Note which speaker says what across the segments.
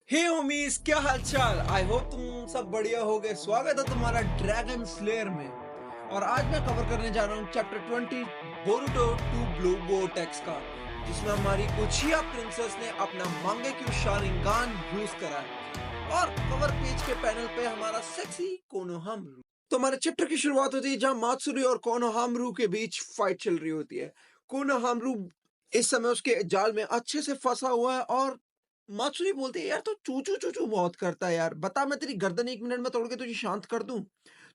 Speaker 1: हे homies, क्या हाल चाल। I hope तुम सब बढ़िया होगे। स्वागत है तुम्हारा ड्रैगन स्लेयर में। और आज मैं कवर करने जा रहा हूँ chapter 20 Boruto two blue vortex का, जिसमें हमारी उचिया प्रिंसेस ने अपना मांगेक्यू शारिंगान यूज करा है। और कवर पेज के पैनल पे हमारा सेक्सी कोनोहामरू। तो हमारे चैप्टर की शुरुआत होती है जहाँ मात्सुरी और कोनोहामरू के बीच फाइट चल रही होती है। कोनोहामरू इस समय उसके जाल में अच्छे से फंसा हुआ है और मात्सुरी बोलती है, यार तू चू चू चू चू बहुत करता है यार, बता मैं तेरी गर्दन 1 मिनट में तोड़ के तुझे शांत कर दूं।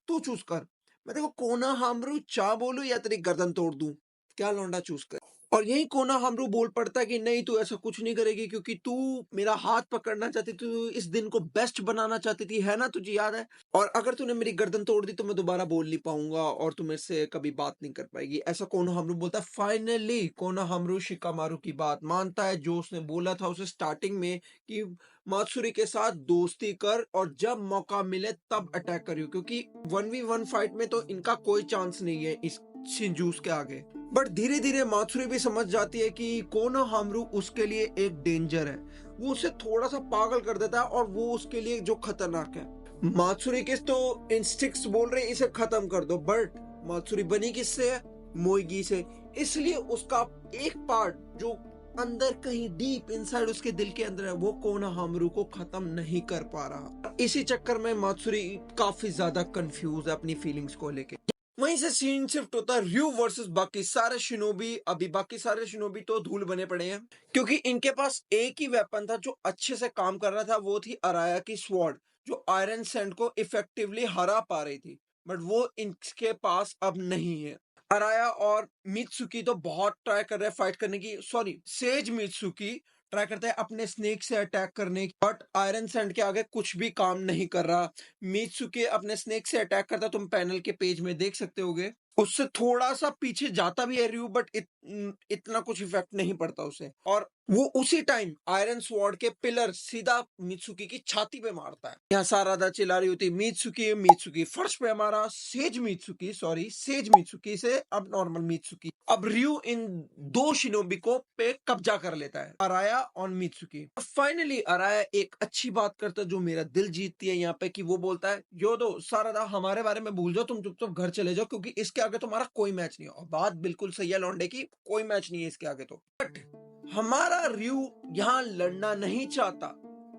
Speaker 1: तू चूज कर, मैं देखो कोना हामरू चा बोलूं या तेरी गर्दन तोड़ दूं, क्या लौंडा चूज कर। और यही कोना हामरू बोल पड़ता है कि नहीं, तू ऐसा कुछ नहीं करेगी क्योंकि तू मेरा हाथ पकड़ना चाहती थी, तू इस दिन को बेस्ट बनाना चाहती थी, है ना, तुझे याद है। और अगर तूने मेरी गर्दन तोड़ दी तो मैं दोबारा बोल नहीं पाऊंगा और तू मेरे से कभी बात नहीं कर पाएगी, ऐसा कोनोहामरू बोलता है। फाइनली कोनोहामरू शिकामारू की बात मानता है, जो उसने बोला था उसे स्टार्टिंग में कि मात्सुरी के साथ दोस्ती कर और जब मौका मिले तब अटैक करियो, क्योंकि 1v1 फाइट में तो इनका कोई चांस नहीं है इस शिनजूस के आगे। बट धीरे धीरे मात्सुरी भी समझ जाती है कि कोनोहामरू उसके लिए एक डेंजर है। वो उसे थोड़ा सा पागल कर देता है और वो उसके लिए जो खतरनाक है। मात्सुरी किस तो इंस्टिक्ट्स बोल रहे हैं इसे खत्म कर दो, बट मात्सुरी बनी किससे है? मोइगी से। इसलिए उसका एक पार्ट जो अंदर कहीं डीप इनसाइड उसके दिल के अंदर है, वो कोनोहामरू को खत्म नहीं कर पा रहा। इसी चक्कर में मात्सुरी काफी ज्यादा कंफ्यूज है अपनी फीलिंग्स को लेके। वहीं से सीन शिफ्ट होता है रयू वर्सेस बाकी सारे शिनोबी। अभी बाकी सारे शिनोबी तो धूल बने पड़े हैं, क्योंकि इनके पास एक ही वेपन था जो अच्छे से काम कर रहा था, वो थी अराया की स्वॉर्ड, जो आयरन सैंड को इफेक्टिवली हरा पा रही थी। बट वो इनके पास अब नहीं है। अराया और मित्सुकी तो बहुत ट्राई कर रहे हैं फाइट करने की, सॉरी सेज मित्सुकी ट्राई करते हैं अपने स्नेक से अटैक करने की, बट आयरन सैंड के आगे कुछ भी काम नहीं कर रहा। मित्सुकी अपने स्नेक से अटैक करता, तुम पैनल के पेज में देख सकते होगे। उससे थोड़ा सा पीछे जाता भी है रयू, बट इतना कुछ इफेक्ट नहीं पड़ता उसे। और वो उसी टाइम आयरन स्वॉर्ड के पिलर सीधा मित्सुकी की छाती पे मारता है। यहाँ सारादा चिल्ला रही होती मित्सुकी मित्सुकी, फर्श पे हमारा सेज मित्सुकी, सॉरी सेज मित्सुकी से अब नॉर्मल मित्सुकी। अब रयू इन दो शिनोबी को पे कब्जा कर लेता है, अराया और मित्सुकी। फाइनली अराया एक अच्छी बात करता है जो मेरा दिल जीतती है यहाँ पे, कि वो बोलता है योदो सारादा हमारे बारे में भूल जाओ, तुम चुपचाप घर चले जाओ, क्योंकि इसके आगे तुम्हारा कोई मैच नहीं है। और बात बिल्कुल सही है लौंडे की, कोई मैच नहीं है इसके आगे तो। बट हमारा रयू यहाँ लड़ना नहीं चाहता,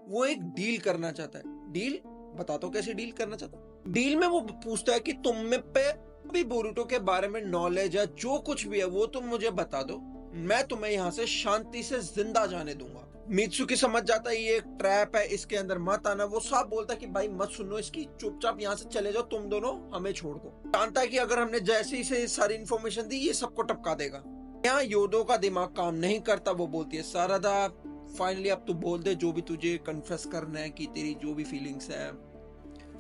Speaker 1: वो एक डील करना चाहता है। डील बता तो कैसे डील करना चाहता। डील में वो पूछता है कि तुम में पे भी बोरुटो के बारे में नॉलेज है, जो कुछ भी है वो तुम मुझे बता दो, मैं तुम्हें यहाँ से शांति से जिंदा जाने दूंगा। मित्सुकी समझ जाता है ये एक ट्रैप है, इसके अंदर मत आना। वो साफ बोलता है कि भाई मत सुनो इसकी, चुपचाप यहाँ से चले जाओ, तुम दोनों हमें छोड़ दो। जानता है कि अगर हमने जैसे ही से सारी इन्फॉर्मेशन दी ये सबको टपका देगा। यहाँ योदो का दिमाग काम नहीं करता, वो बोलती है सारादा फाइनली अब तू बोल दे जो भी तुझे कन्फेस करना है, कि तेरी जो भी फीलिंग्स है।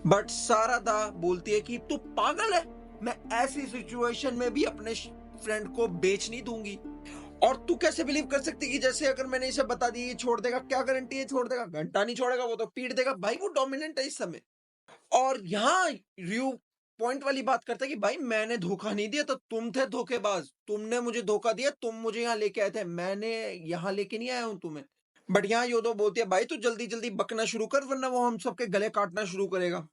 Speaker 1: बट सारादा बोलती है कि तू पागल है, मैं ऐसी सिचुएशन में भी अपने फ्रेंड को बेच नहीं दूंगी। और तू कैसे बिलीव कर सकती कि जैसे अगर मैंने इसे बता दी ये छोड़ देगा, क्या गारंटी है छोड़ देगा? घंटा नहीं छोड़ेगा, वो तो पीट देगा भाई, वो डोमिनेंट है इस समय। और यहाँ रयू पॉइंट वाली बात करता है कि भाई मैंने धोखा नहीं दिया, तो तुम थे धोखेबाज, तुमने मुझे धोखा दिया, तुम मुझे यहाँ लेके आए थे, मैंने यहाँ लेके नहीं आया हूं तुम्हें। बट यहाँ योदो बोलती है भाई तू जल्दी जल्दी बकना शुरू कर, वरना वो हम सबके गले काटना शुरू करेगा।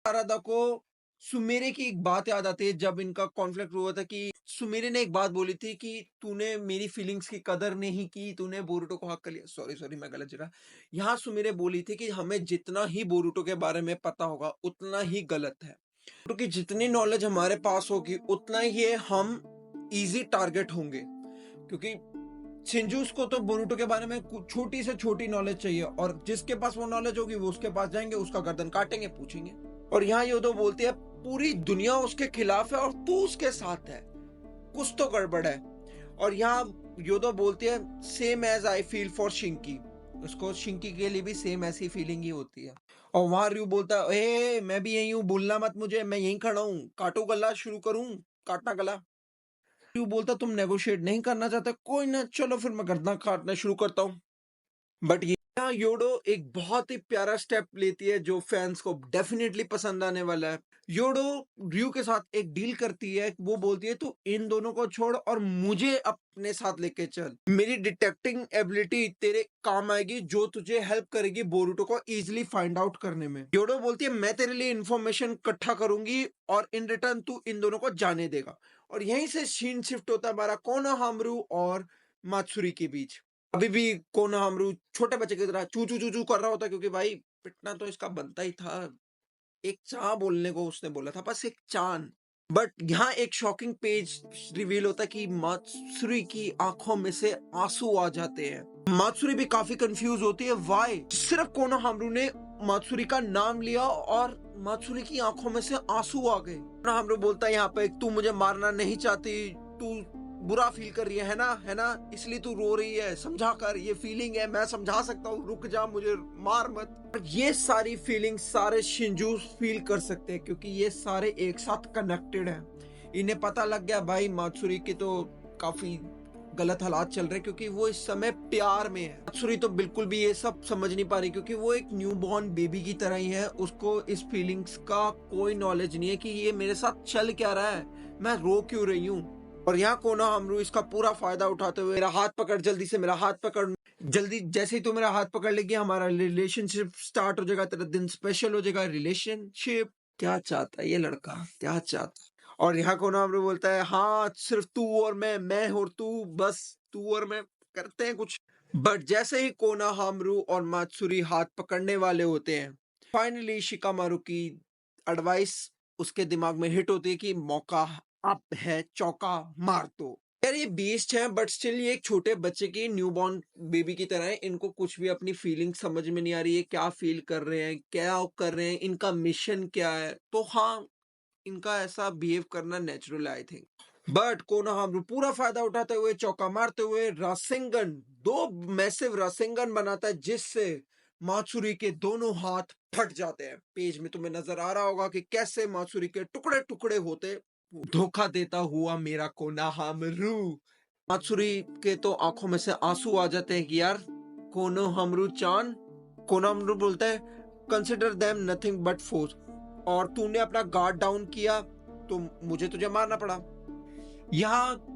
Speaker 1: शारदा को सुमेरे की एक बात याद आती है जब इनका कॉन्फ्लिक्ट हुआ था, कि सुमेरे ने एक बात बोली थी कि तूने मेरी फीलिंग्स की कदर नहीं की, तूने बोरुटो को हक कर लिया। सॉरी सॉरी मैं गलत जगह। यहाँ सुमेरे बोली थी कि हमें जितना ही बोरुटो के बारे में पता होगा उतना ही गलत है, क्योंकि जितनी नॉलेज हमारे पास होगी उतना ही हम इजी टारगेट होंगे। क्योंकि शिंजूस को तो बोरुटो के बारे में छोटी से छोटी नॉलेज चाहिए, और जिसके पास वो नॉलेज होगी वो उसके पास जाएंगे, उसका गर्दन काटेंगे, पूछेंगे। और यहाँ योदो बोलती है पूरी दुनिया उसके खिलाफ है और तू उसके साथ है, कुछ तो गड़बड़ है। और यहाँ योदो बोलती है same as I feel for Shinki, उसको शिंकी के लिए भी सेम ऐसी फीलिंग ही होती है। और वहां रयू बोलता है ए मैं भी यही हूँ, भूलना मत मुझे, मैं यहीं खड़ा हूँ, काटो गला, शुरू करूँ काटना गला। रयू बोलता तुम नेगोशिएट नहीं करना चाहते, कोई ना चलो फिर मैं गर्दन काटना शुरू करता हूँ। बट ये यहाँ योडो एक बहुत ही प्यारा स्टेप लेती है जो फैंस को डेफिनेटली पसंद आने वाला है। योडो रयू के साथ एक डील करती है, वो बोलती है तू इन दोनों को छोड़ और मुझे अपने साथ लेके चल। मेरी डिटेक्टिंग एबिलिटी तेरे काम आएगी जो तुझे हेल्प करेगी बोरुतो को इजीली फाइंड आउट करने में। योडो बोलती है मैं तेरे लिए इन्फॉर्मेशन इकट्ठा करूंगी और इन रिटर्न तू इन दोनों को जाने देगा। और यहीं से सीन शिफ्ट होता है हमारा कोनोहामारू और मात्सुरी के बीच। अभी भी कोनोहामारू छोटे बच्चे की तरह चू चू चू चू कर रहा होता क्योंकि भाई पिटना तो इसका बनता ही था। एक चाह बोलने को उसने बोला था, बस एक चांद। बट यहाँ एक शॉकिंग पेज रिवील होता है कि मात्सुरी की आंखों में से आंसू आ जाते हैं। मात्सुरी भी काफी कंफ्यूज होती है, वाई सिर्फ कोनोहामारू ने मात्सुरी का नाम लिया और मात्सुरी की आंखों में से आंसू आ गए। कोनोहामारू बोलता है यहाँ पे तू मुझे मारना नहीं चाहती, तू बुरा फील कर रही है ना, इसलिए तू रो रही है, समझा कर, ये फीलिंग है, मैं समझा सकता हूँ, रुक जा, मुझे मार मत। ये सारी फीलिंग सारे शिंजू फील कर सकते हैं क्योंकि ये सारे एक साथ कनेक्टेड हैं। इन्हें पता लग गया भाई मात्सुरी की तो काफी गलत हालात चल रहे क्योंकि वो इस समय प्यार में है। मात्सुरी तो बिल्कुल भी ये सब समझ नहीं पा रही क्योंकि वो एक न्यू बॉर्न बेबी की तरह ही है। उसको इस फीलिंग्स का कोई नॉलेज नहीं है कि ये मेरे साथ चल क्या रहा है, मैं रो क्यों रही हूँ। और यहाँ कोनोहामारू इसका पूरा फायदा उठाते हुए मेरा हाथ पकड़, जल्दी से मेरा हाथ पकड़, जल्दी, जैसे ही तू मेरा हाथ पकड़ लेगी हमारा रिलेशनशिप स्टार्ट हो जाएगा, तेरा दिन स्पेशल हो जाएगा। रिलेशनशिप क्या चाहता है ये लड़का, क्या चाहता है। और यहाँ कोनोहामारू बोलता है हाँ सिर्फ तू और मैं और तू, बस तू और मैं करते हैं कुछ। बट जैसे ही कोनोहामारू और मात्सुरी हाथ पकड़ने वाले होते हैं, फाइनली शिकामारू की एडवाइस उसके दिमाग में हिट होती है कि मौका अब है, चौका मार दो। यार ये बीस्ट है बट स्टिल ये एक छोटे बच्चे की न्यूबॉर्न बेबी की तरह है। इनको कुछ भी अपनी फीलिंग समझ में नहीं आ रही है, क्या फील कर रहे हैं, क्या कर रहे हैं, इनका मिशन क्या है। तो हाँ, इनका ऐसा बिहेव करना natural I think. But Konohamaru पूरा फायदा उठाते हुए चौका मारते हुए रासेंगन, दो मैसिव रासेंगन बनाता है जिससे मात्सुरी के दोनों हाथ फट जाते हैं। पेज में तुम्हें नजर आ रहा होगा कि कैसे मात्सुरी के टुकड़े टुकड़े होते। धोखा देता हुआ मेरा कोनोहामारू। मात्सुरी के तो आंखों में से आंसू आ जाते हैं कि यार कोनोहामारू चान। कोनोहामारू बोलता है consider them nothing but force, और तूने अपना गार्ड डाउन किया तो मुझे तुझे मारना पड़ा। यहाँ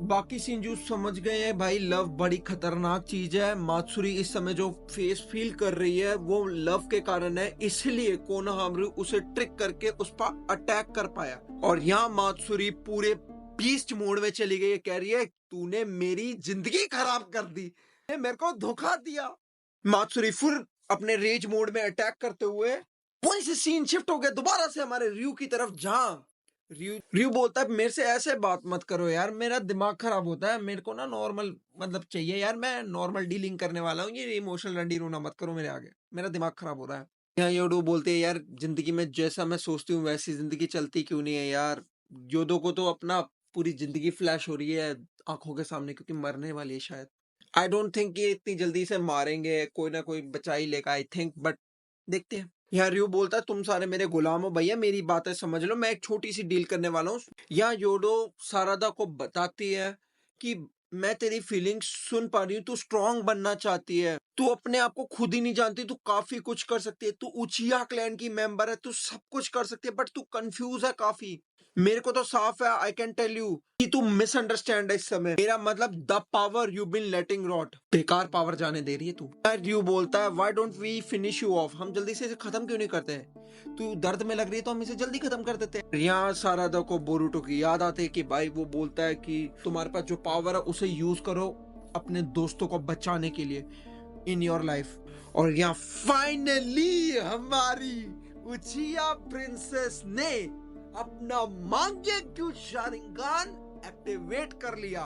Speaker 1: बाकी शिंजू समझ गए हैं भाई लव बड़ी खतरनाक चीज है। मात्सुरी इस समय जो फेस फील कर रही है वो लव के कारण है, इसलिए कोनोहामारू उसे ट्रिक करके उस पर अटैक कर पाया। और यहाँ मात्सुरी पूरे बीस्ट मोड में चली गई, कह रही है तूने मेरी जिंदगी खराब कर दी, मेरे को धोखा दिया। मात्सुरी फिर अपने रेज मोड में अटैक करते हुए वहीं से सीन शिफ्ट हो गया दोबारा से हमारे रयू की तरफ, जहां रयू बोलता है मेरे से ऐसे बात मत करो यार, मेरा दिमाग खराब होता है, मेरे को ना नॉर्मल मतलब चाहिए यार, मैं नॉर्मल डीलिंग करने वाला हूँ, ये इमोशनल रंडी रोना मत करो मेरे आगे, मेरा दिमाग खराब हो रहा है। यहाँ योडो बोलते हैं यार जिंदगी में जैसा मैं सोचती हूँ वैसी जिंदगी चलती क्यों नहीं है यार। योदो को तो अपना पूरी जिंदगी फ्लैश हो रही है आंखों के सामने क्योंकि मरने वाली है शायद। आई डोंट थिंक ये इतनी जल्दी से मारेंगे, कोई ना कोई बचा ही लेगा आई थिंक, बट देखते हैं। यहाँ रयू बोलता है तुम सारे मेरे गुलाम हो भैया, मेरी बातें समझ लो, मैं एक छोटी सी डील करने वाला हूँ। यहाँ योडो सारादा को बताती है कि मैं तेरी फीलिंग्स सुन पा रही हूँ, तू स्ट्रांग बनना चाहती है, तू अपने आप को खुद ही नहीं जानती, तू काफी कुछ कर सकती है, तू उचिया क्लैन की मेंबर है, तू सब कुछ कर सकती है, बट तू कंफ्यूज है काफी। मेरे को तो साफ है, आई कैन टेल यू कि तू मिसअंडरस्टैंड है इस समय। मेरा मतलब the power you been letting rot, बेकार पावर जाने दे रही है तू। यू बोलता है why don't we finish you off, हम जल्दी से इसे खत्म क्यों नहीं करते हैं, तू दर्द में लग रही है तो हम इसे जल्दी खत्म कर देते हैं। यहाँ सारादा को बोरुतो की याद आती है कि भाई वो बोलता है कि तुम्हारे पास जो पावर है उसे यूज करो अपने दोस्तों को बचाने के लिए इन योर लाइफ। और यहाँ फाइनली हमारी उचिया प्रिंसेस ने अपना मांगेक्यू शारिंगान एक्टिवेट कर लिया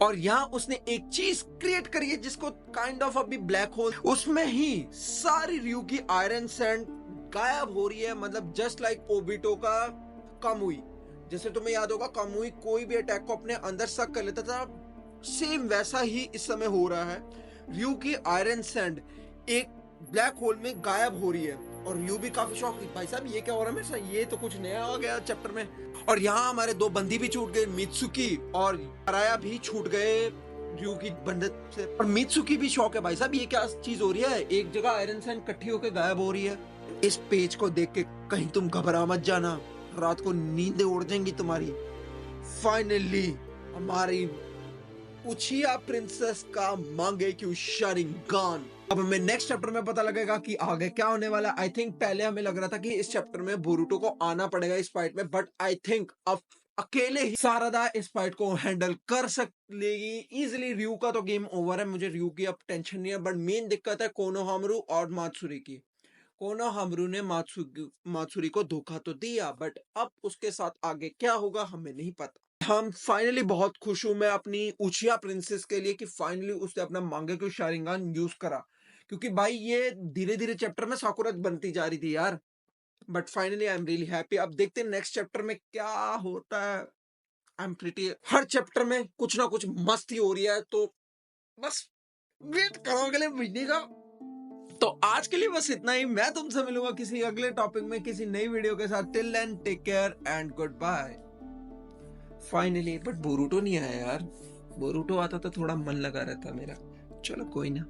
Speaker 1: और यहाँ उसने एक चीज क्रिएट करी है जिसको काइंड ऑफ अभी ब्लैक होल, उसमें ही सारी रयू की आयरन सैंड गायब हो रही है। मतलब जस्ट लाइक ओबिटो का कामुई, जैसे तुम्हें याद होगा कामुई कोई भी अटैक को अपने अंदर सक कर लेता था, सेम वैसा ही इस समय हो रहा है। रयू की आयरन सैंड एक ब्लैक होल में गायब हो रही है और यू भी काफी शॉक थी, भाई साहब ये क्या हो रहा है मेरे साथ, ये तो कुछ नया आ गया चैप्टर में। और यहाँ हमारे दो बंदी भी छूट गए, मित्सुकी और अराया भी छूट गए र्यू की बंदत से। और मित्सुकी भी शौक है भाई साहब, ये क्या चीज हो रही है, एक जगह आयरन सैंड इकट्ठी होकर गायब हो रही है। इस पेज को देख के कहीं तुम घबरा मत जाना, रात को नींदें उड़ जाएंगी तुम्हारी। फाइनली हमारी उचिया प्रिंसेस का मांगेक्यू शारिंगान। अब हमें नेक्स्ट चैप्टर में पता लगेगा कि आगे क्या होने वाला है। आई थिंक पहले हमें लग रहा था कि इस चैप्टर में बोरुतो को आना पड़ेगा इस फाइट में, बट आई थिंक अब अकेले ही सारादा इस फाइट को हैंडल कर लेगी इजिली। रयू का तो गेम ओवर है, मुझे रयू की अब टेंशन नहीं है, बट मेन दिक्कत है कोनोहामारू और मात्सुरी की। कोनोहामारू ने मात्सुरी को धोखा तो दिया, बट अब उसके साथ आगे क्या होगा हमें नहीं पता। हम फाइनली बहुत खुश हूं मैं अपनी उचिया प्रिंसेस के लिए कि फाइनली उसने अपना मांगेक्यू शारिंगान यूज करा, क्योंकि भाई ये धीरे धीरे चैप्टर में साकुरा बनती जा रही थी यार। But finally I am really happy. अब देखते हैं नेक्स्ट चैप्टर में क्या होता है। I am pretty, her chapter में कुछ ना कुछ मस्ती हो रही है, तो बस वेट करो अगले महीने का। तो आज के लिए बस इतना ही। मैं तुमसे मिलूंगा किसी अगले टॉपिक में किसी नई वीडियो के साथ। Till then take care and good bye. Finally but Boruto नहीं आया यार, बोरुतो आता तो थोड़ा मन लगा रहता मेरा। चलो कोई ना।